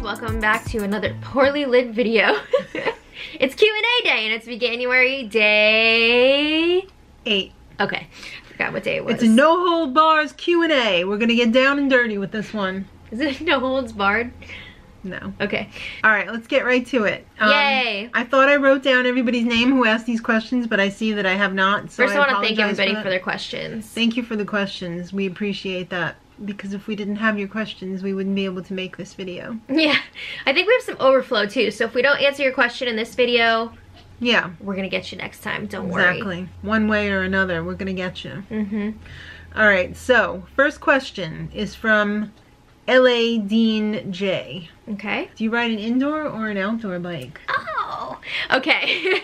welcome back to another poorly lit video. It's Q&A day and it's Veganuary day 8. Okay, I forgot what day it was. It's a no hold bars Q&A. We're gonna get down and dirty with this one. Is it no holds barred? No. Okay. All right, let's get right to it. Yay! I thought I wrote down everybody's name who asked these questions, but I see that I have not. So First, I want to thank everybody for their questions. Thank you for the questions. We appreciate that. Because if we didn't have your questions, we wouldn't be able to make this video. Yeah, I think we have some overflow too. So if we don't answer your question in this video, yeah, we're gonna get you next time. Don't worry. Exactly. One way or another, we're gonna get you. Mm-hmm. All right. So first question is from L.A. Dean J. Okay. Do you ride an indoor or an outdoor bike? Oh, okay.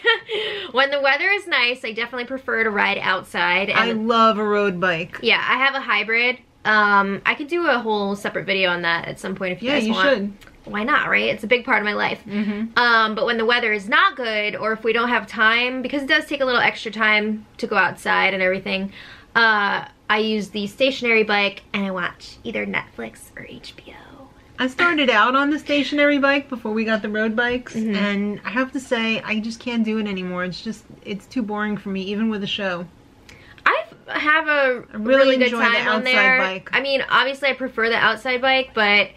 When the weather is nice, I definitely prefer to ride outside. And I love a road bike. yeah, I have a hybrid. I could do a whole separate video on that at some point if you guys want. Yeah, you should. Why not, right? It's a big part of my life. Mm-hmm. But when the weather is not good, or if we don't have time, because it does take a little extra time to go outside and everything, I use the stationary bike and I watch either Netflix or HBO. I started out on the stationary bike before we got the road bikes, Mm-hmm. and I have to say, I just can't do it anymore. It's too boring for me, even with a show. I have a really good time on there. Bike. I mean, obviously I prefer the outside bike, but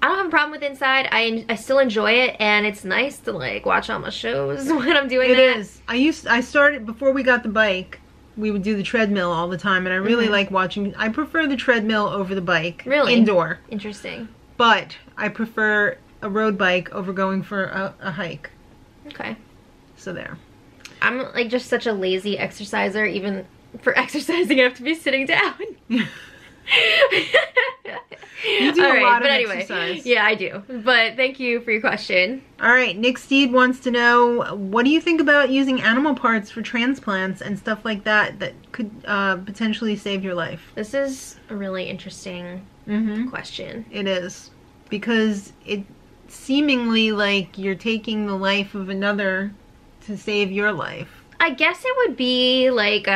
I don't have a problem with inside. I still enjoy it, and it's nice to like watch all my shows when I'm doing that. It is. I started before we got the bike. We would do the treadmill all the time, and I really like watching. I prefer the treadmill over the bike. Really? Indoor. Interesting. But I prefer a road bike over going for a hike. Okay. So there. I'm like just such a lazy exerciser. Even for exercising, I have to be sitting down. You do a lot of exercise. Yeah, I do. But thank you for your question. All right, Nick Steed wants to know, what do you think about using animal parts for transplants and stuff like that that could potentially save your life? This is a really interesting question. It is. Because it seemingly like you're taking the life of another to save your life. I guess it would be like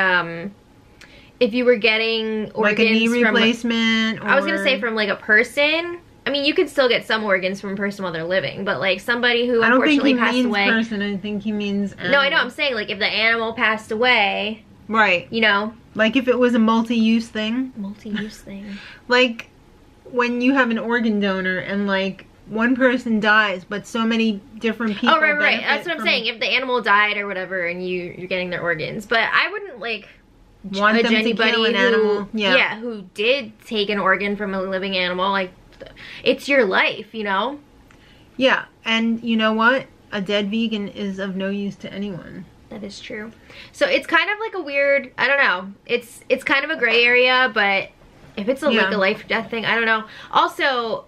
if you were getting organs like a knee replacement. I was gonna say from like a person. I mean, you could still get some organs from a person while they're living, but like somebody who unfortunately passed away. I don't think he means person. I think he means animal. No, I know. I'm saying like if the animal passed away. Right. You know. Like if it was a multi-use thing. Multi-use thing. Like when you have an organ donor and like one person dies, but so many different people. Oh, right. That's what I'm saying. If the animal died or whatever, and you're getting their organs, but I wouldn't like want them to kill an animal. Yeah, who did take an organ from a living animal. Like, it's your life, you know. Yeah, and you know what? A dead vegan is of no use to anyone. That is true. So it's kind of like a weird. I don't know. It's kind of a gray area, but if it's like a life or death thing, I don't know. Also,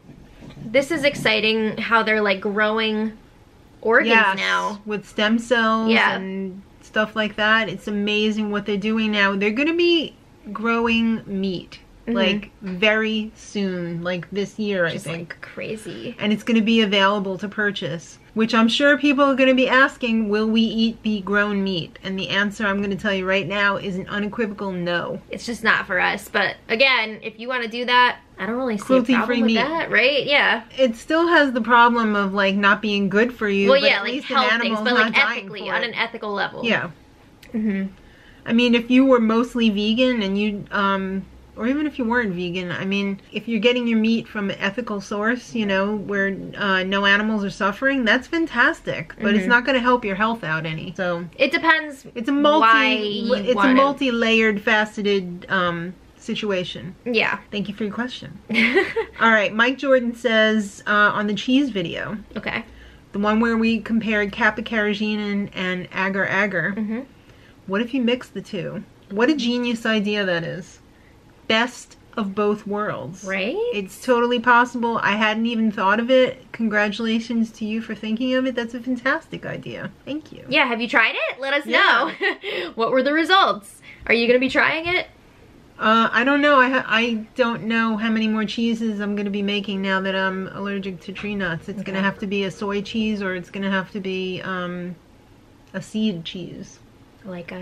this is exciting how they're like growing organs now with stem cells and stuff like that. It's amazing what they're doing now. They're gonna be growing meat like very soon, like this year. Just I think like crazy, and it's gonna be available to purchase, which I'm sure people are gonna be asking, will we eat beet grown meat? And the answer I'm gonna tell you right now is an unequivocal no. It's just not for us. But again, if you want to do that, I don't really see a problem with that, right? Yeah. It still has the problem of like not being good for you. Well, but yeah, at like least health an things, but like ethically, on an ethical level. Yeah. I mean, if you were mostly vegan and you, or even if you weren't vegan, I mean, if you're getting your meat from an ethical source, you know, where no animals are suffering, that's fantastic. But it's not going to help your health out any. So it depends. It's a multi-layered, faceted situation. Yeah. Thank you for your question. All right, Mike Jordan says on the cheese video. Okay. The one where we compared Kappa Carrageenan and Agar Agar. What if you mix the two? What a genius idea that is. Best of both worlds. Right? It's totally possible. I hadn't even thought of it. Congratulations to you for thinking of it. That's a fantastic idea. Thank you. Yeah, have you tried it? Let us know. What were the results? Are you going to be trying it? I don't know. I don't know how many more cheeses I'm going to be making now that I'm allergic to tree nuts. It's going to have to be a soy cheese, or it's going to have to be a seed cheese. Like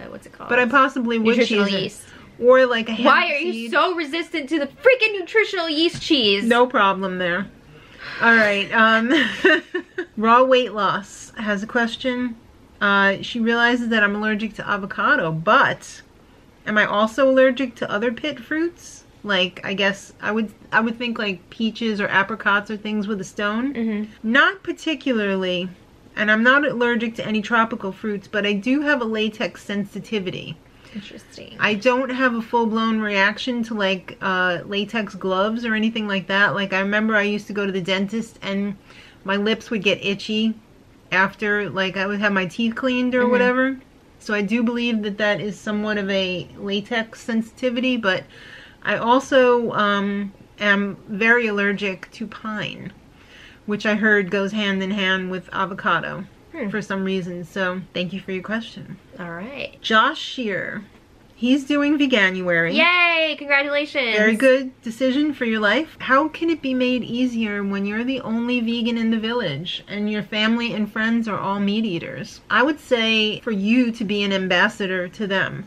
what's it called? But I possibly would nutritional cheese yeast. Or like a hemp Why are seed. you so resistant to the freaking nutritional yeast cheese? No problem there. All right. Raw Weight Loss has a question. She realizes that I'm allergic to avocado, but am I also allergic to other pit fruits? Like, I guess I would think like peaches or apricots or things with a stone. Mm-hmm. Not particularly, and I'm not allergic to any tropical fruits, but I do have a latex sensitivity. Interesting. I don't have a full-blown reaction to like latex gloves or anything like that. Like, I remember I used to go to the dentist and my lips would get itchy after, like, I would have my teeth cleaned or whatever. So I do believe that that is somewhat of a latex sensitivity, but I also am very allergic to pine, which I heard goes hand in hand with avocado for some reason. So thank you for your question. All right. Josh Shear. He's doing Veganuary. Yay! Congratulations. Very good decision for your life. How can it be made easier when you're the only vegan in the village and your family and friends are all meat eaters? I would say for you to be an ambassador to them.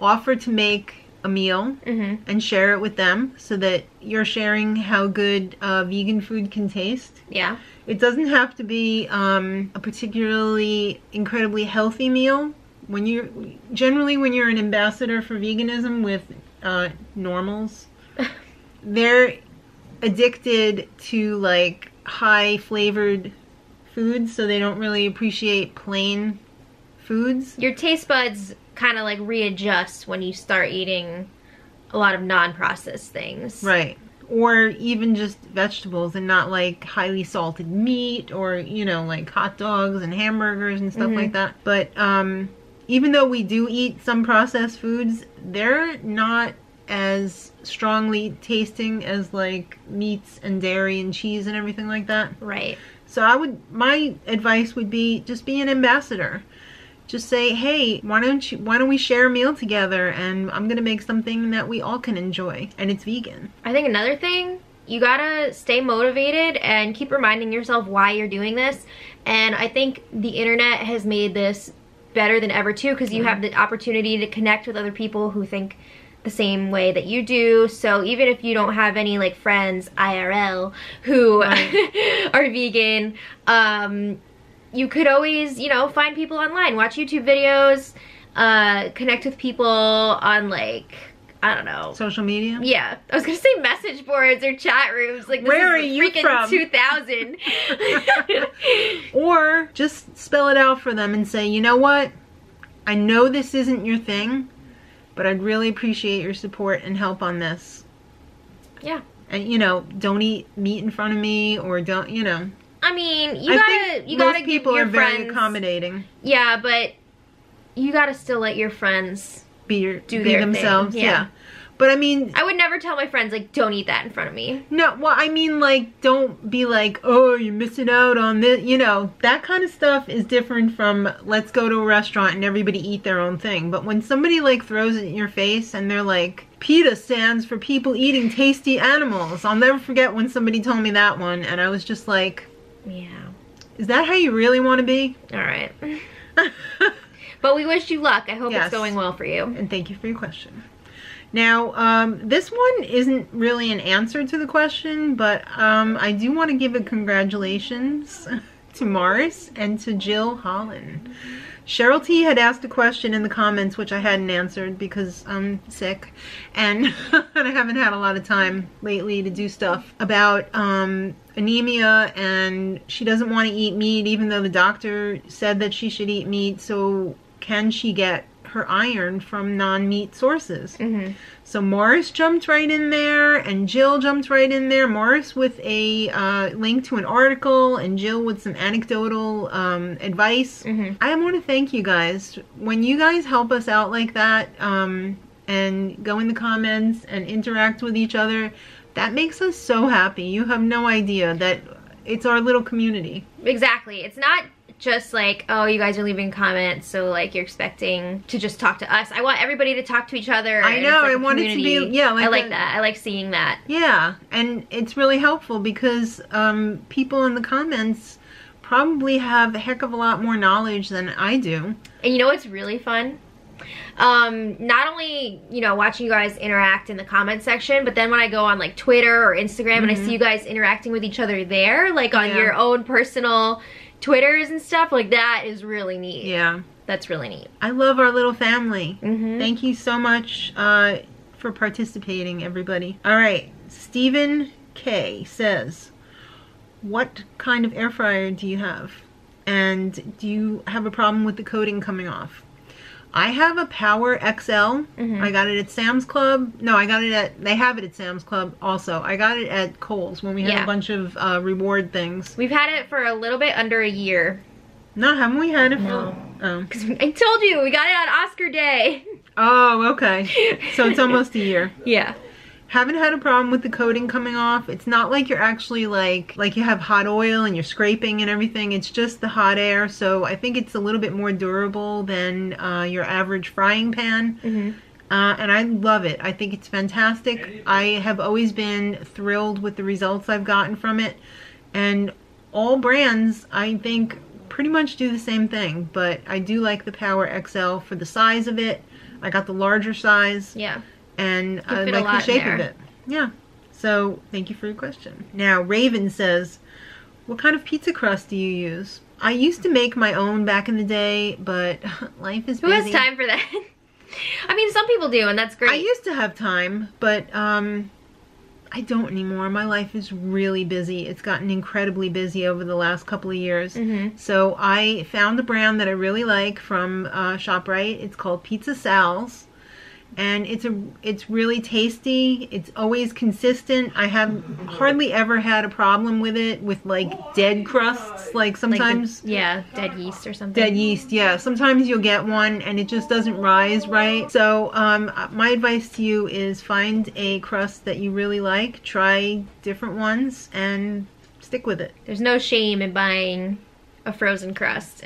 Offer to make a meal and share it with them so that you're sharing how good vegan food can taste. Yeah. It doesn't have to be a particularly incredibly healthy meal. When you're an ambassador for veganism with normals, they're addicted to like high flavored foods, so they don't really appreciate plain foods. Your taste buds kind of like readjust when you start eating a lot of non-processed things. Right. Or even just vegetables and not like highly salted meat or, you know, like hot dogs and hamburgers and stuff like that. But even though we do eat some processed foods, they're not as strongly tasting as like meats and dairy and cheese and everything like that. Right. So my advice would be just be an ambassador. Just say, hey, why don't we share a meal together, and I'm gonna make something that we all can enjoy, and it's vegan. I think another thing, you gotta stay motivated and keep reminding yourself why you're doing this. And I think the internet has made this better than ever too, because you have the opportunity to connect with other people who think the same way that you do. So even if you don't have any like friends IRL who are vegan, you could always, you know, find people online, watch YouTube videos, connect with people on like, I don't know. Social media? Yeah. I was gonna say message boards or chat rooms. Like, this Where is are you freaking from? 2000. Or just spell it out for them and say, you know what? I know this isn't your thing, but I'd really appreciate your support and help on this. Yeah. And, you know, don't eat meat in front of me, or don't, you know. I mean, you gotta give your friends. People are very accommodating. Yeah, but you gotta still let your friends be themselves. Yeah. But I mean, I would never tell my friends like, don't eat that in front of me. No, well, I mean, like, don't be like, oh, you're missing out on this. You know, that kind of stuff is different from let's go to a restaurant and everybody eat their own thing. But when somebody like throws it in your face and they're like, PETA stands for people eating tasty animals. I'll never forget when somebody told me that one, and I was just like, yeah. Is that how you really want to be? All right. But we wish you luck. I hope Yes. it's going well for you. And thank you for your question. Now, this one isn't really an answer to the question, but I do want to give a congratulations to Morris and to Jill Holland. Cheryl T had asked a question in the comments, which I hadn't answered because I'm sick, and I haven't had a lot of time lately to do stuff about anemia, and she doesn't want to eat meat even though the doctor said that she should eat meat. So can she get her iron from non-meat sources? So Morris jumped right in there, and Jill jumped right in there. Morris with a link to an article, and Jill with some anecdotal advice. I want to thank you guys. When you guys help us out like that, and go in the comments and interact with each other, that makes us so happy. You have no idea that it's our little community. Exactly. It's not just like, oh, you guys are leaving comments, so like you're expecting to just talk to us. I want everybody to talk to each other. I know. Like I want it to be, yeah. I like that. I like seeing that. Yeah, and it's really helpful because people in the comments probably have a heck of a lot more knowledge than I do. And you know what's really fun? Not only, you know, watching you guys interact in the comment section, but then when I go on like Twitter or Instagram and I see you guys interacting with each other there, like on your own personal Twitters and stuff, like that is really neat. Yeah. That's really neat. I love our little family. Thank you so much for participating, everybody. All right. Stephen K says, what kind of air fryer do you have? And do you have a problem with the coating coming off? I have a Power XL. I got it at Sam's Club. No, I got it at, they have it at Sam's Club also. I got it at Kohl's when we had a bunch of reward things. We've had it for a little bit under a year. No, haven't we had it for? No. Oh. Because I told you, we got it on Oscar Day. Oh, okay. So it's almost a year. Yeah. Haven't had a problem with the coating coming off. It's not like you're actually like you have hot oil and you're scraping and everything. It's just the hot air. So I think it's a little bit more durable than your average frying pan. And I love it. I think it's fantastic. I have always been thrilled with the results I've gotten from it. And all brands, I think, pretty much do the same thing. But I do like the Power XL for the size of it. I got the larger size. Yeah. And I like the shape of it. Yeah. So, thank you for your question. Now, Raven says, what kind of pizza crust do you use? I used to make my own back in the day, but life is busy. Who has time for that? I mean, some people do, and that's great. I used to have time, but I don't anymore. My life is really busy. It's gotten incredibly busy over the last couple of years. So, I found a brand that I really like from ShopRite. It's called Pizza Sal's. And it's really tasty. It's always consistent. I have hardly ever had a problem with it with like dead crusts. Like sometimes dead yeast or something. Dead yeast, yeah. Sometimes you'll get one and it just doesn't rise right. So my advice to you is find a crust that you really like. Try different ones and stick with it. There's no shame in buying a frozen crust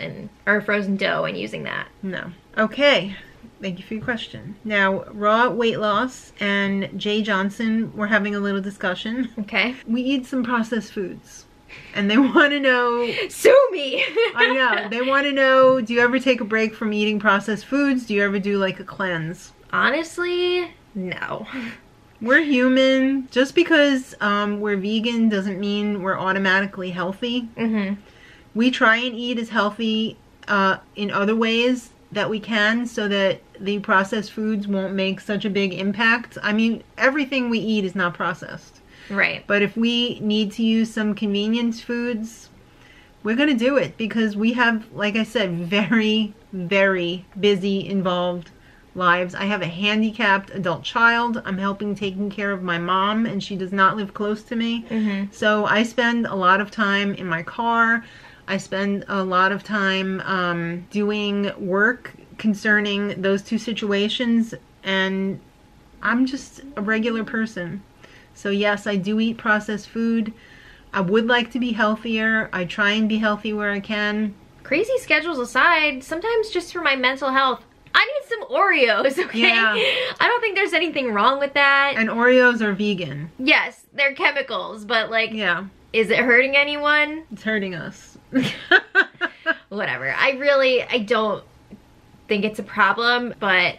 or a frozen dough and using that. No. Okay. Thank you for your question. Now, Raw Weight Loss and Jay Johnson were having a little discussion. Okay. We eat some processed foods. And they want to know... Sue me! I know. They want to know, do you ever take a break from eating processed foods? Do you ever do like a cleanse? Honestly, no. We're human. Just because we're vegan doesn't mean we're automatically healthy. We try and eat as healthy in other ways that we can so that the processed foods won't make such a big impact. I mean, everything we eat is not processed. Right. But if we need to use some convenience foods, we're going to do it because we have, like I said, very, very busy, involved lives. I have a handicapped adult child. I'm helping taking care of my mom, and she does not live close to me. So I spend a lot of time in my car. I spend a lot of time doing work concerning those two situations, and I'm just a regular person. So yes, I do eat processed food. I would like to be healthier. I try and be healthy where I can. Crazy schedules aside, sometimes just for my mental health, I need some Oreos, okay? Yeah. I don't think there's anything wrong with that. And Oreos are vegan. Yes, they're chemicals, but like, yeah. Is it hurting anyone? It's hurting us. Whatever. I don't think it's a problem, but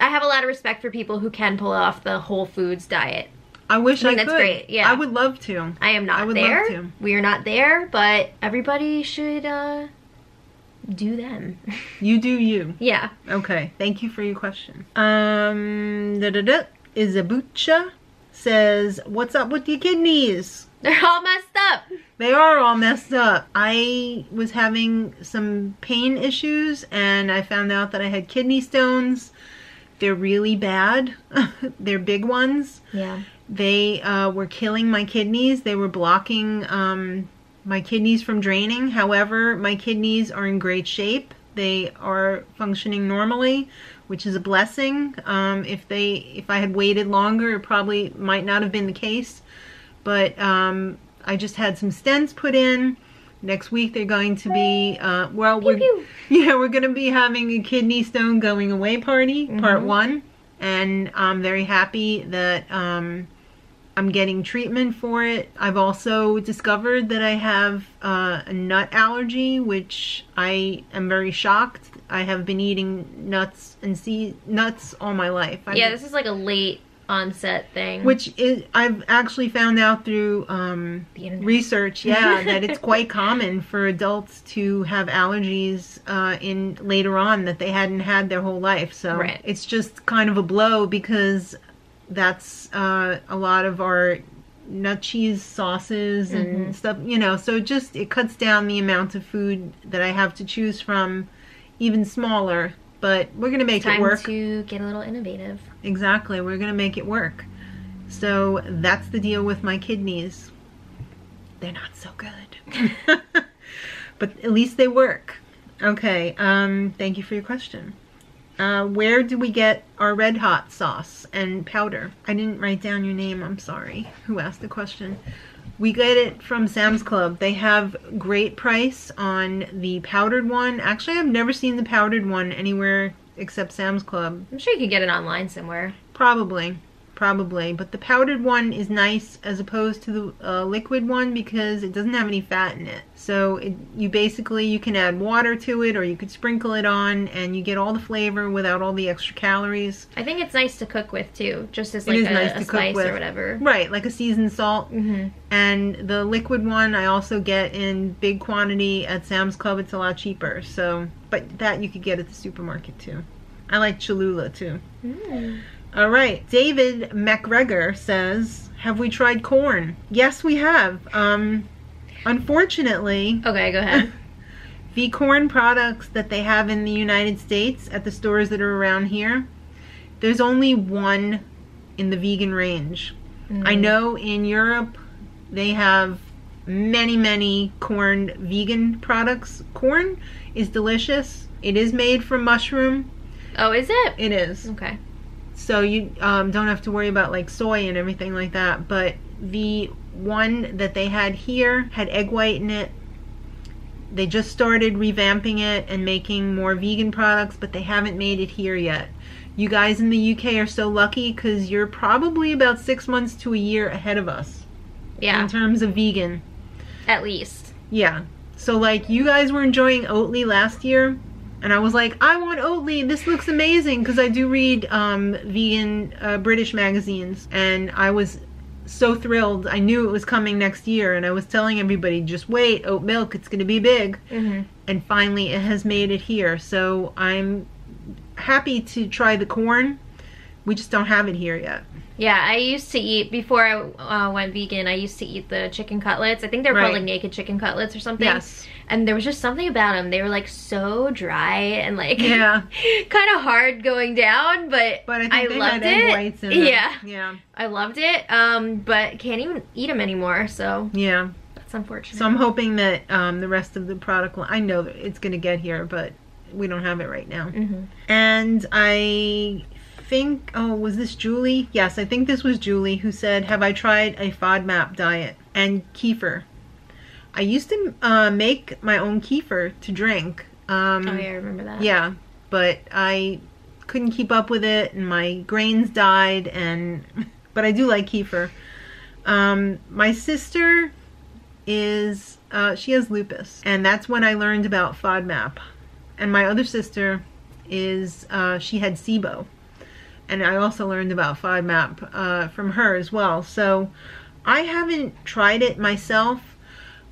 I have a lot of respect for people who can pull off the whole foods diet. I wish I could. That's great. Yeah. I would love to. I am not there. Love to. We are not there, but everybody should do them. You do you. Yeah. Okay. Thank you for your question. Isabucha says, "What's up with your kidneys?" They're all messed up. They are all messed up. I was having some pain issues and I found out that I had kidney stones. They're really bad. They're big ones. Yeah. They were killing my kidneys. They were blocking my kidneys from draining. However, my kidneys are in great shape. They are functioning normally, which is a blessing. If I had waited longer, it probably might not have been the case. But I just had some stents put in. Next week they're going to be, we're going to be having a kidney stone going away party, part 1. And I'm very happy that I I'm getting treatment for it. I've also discovered that I have a nut allergy, which I am very shocked. I have been eating nuts and nuts all my life. Yeah, this is like a late onset thing. Which is, I've actually found out through research, that it's quite common for adults to have allergies in later on that they hadn't had their whole life. So it's just kind of a blow, because that's a lot of our nut cheese sauces and stuff, you know, so it cuts down the amount of food that I have to choose from, even smaller. But we're going to make it work. Time to get a little innovative. Exactly. We're going to make it work. So that's the deal with my kidneys. They're not so good. But at least they work. Okay. Thank you for your question. Where do we get our Red Hot sauce and powder? I didn't write down your name. I'm sorry. Who asked the question? We get it from Sam's Club. They have great price on the powdered one. Actually, I've never seen the powdered one anywhere except Sam's Club. I'm sure you could get it online somewhere. Probably. But the powdered one is nice as opposed to the liquid one, because it doesn't have any fat in it. So you can add water to it, or you could sprinkle it on, and you get all the flavor without all the extra calories. I think it's nice to cook with too, just as like a spice or whatever. Right, like a seasoned salt. And the liquid one I also get in big quantity at Sam's Club. It's a lot cheaper. So, but that you could get at the supermarket too. I like Cholula too. All right, David McGregor says, have we tried corn? Yes, we have. Unfortunately... Okay, go ahead. The corn products that they have in the United States at the stores that are around here, there's only one in the vegan range. I know in Europe they have many corn vegan products. Corn is delicious. It is made from mushroom. Oh, is it? It is. Okay. So you don't have to worry about like soy and everything like that. But the one that they had here had egg white in it. They just started revamping it and making more vegan products, but they haven't made it here yet. You guys in the UK are so lucky, because you're probably about 6 months to a year ahead of us. Yeah. In terms of vegan. At least. Yeah. So like you guys were enjoying Oatly last year, and I was like, I want Oatly. This looks amazing, because I do read vegan British magazines, and I was so thrilled. I knew it was coming next year, and I was telling everybody, just wait, oat milk, it's going to be big. And finally it has made it here. So I'm happy to try the corn. We just don't have it here yet. Yeah, I used to eat, before I went vegan, I used to eat the chicken cutlets. I think they're called like naked chicken cutlets or something. Yes. And there was just something about them. They were like so dry and like kind of hard going down, but I think they loved had it. Egg whites in them. Yeah. I loved it. But can't even eat them anymore, so yeah. That's unfortunate. So I'm hoping that the rest of the product line, I know that it's going to get here, but we don't have it right now. And I think, was this Julie? Yes, I think this was Julie who said, have I tried a FODMAP diet and kefir? I used to make my own kefir to drink. Oh yeah, I remember that. Yeah, but I couldn't keep up with it, and my grains died, but I do like kefir. My sister is, she has lupus, and that's when I learned about FODMAP. And my other sister is, she had SIBO. And I also learned about FODMAP from her as well. So I haven't tried it myself.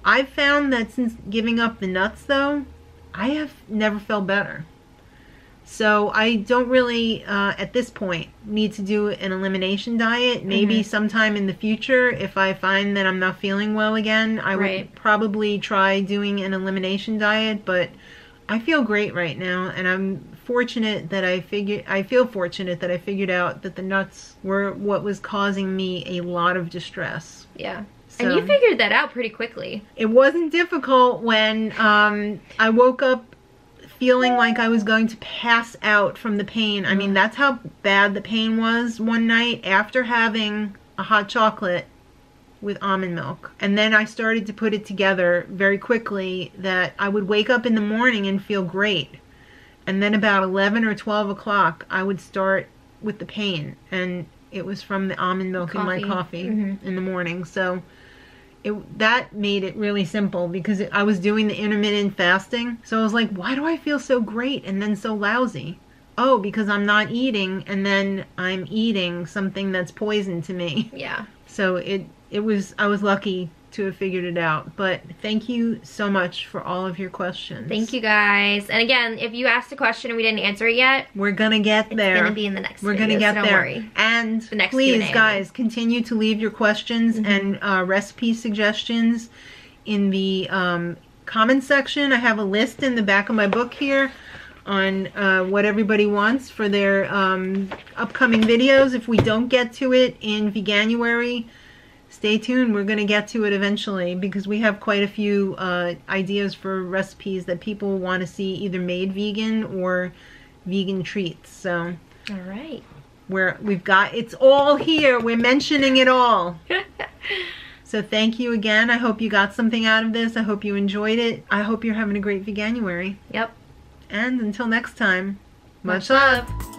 I've found that since giving up the nuts, though, I have never felt better. So I don't really, at this point, need to do an elimination diet. Maybe sometime in the future, if I find that I'm not feeling well again, I would probably try doing an elimination diet. But I feel great right now, and I'm fortunate that I feel fortunate that I figured out that the nuts were what was causing me a lot of distress. Yeah. So, and you figured that out pretty quickly. It wasn't difficult when I woke up feeling like I was going to pass out from the pain. I mean, that's how bad the pain was one night after having a hot chocolate with almond milk. And then I started to put it together very quickly that I would wake up in the morning and feel great. And then about 11 or 12 o'clock, I would start with the pain. And it was from the almond milk in my coffee in the morning. So that made it really simple, because I was doing the intermittent fasting. So I was like, why do I feel so great and then so lousy? Oh, because I'm not eating, and then I'm eating something that's poison to me. Yeah. So I was lucky to have figured it out. But thank you so much for all of your questions. Thank you guys. And again, if you asked a question and we didn't answer it yet, we're gonna get there. It's gonna be in the next video, gonna get so there. don't worry. And the next please, Q&A, guys, continue to leave your questions and recipe suggestions in the comment section. I have a list in the back of my book here on what everybody wants for their upcoming videos. If we don't get to it in Veganuary, stay tuned. We're going to get to it eventually, because we have quite a few ideas for recipes that people want to see either made vegan or vegan treats. So, all right, we've got it's all here. We're mentioning it all. So thank you again. I hope you got something out of this. I hope you enjoyed it. I hope you're having a great Veganuary. Yep. And until next time, much love.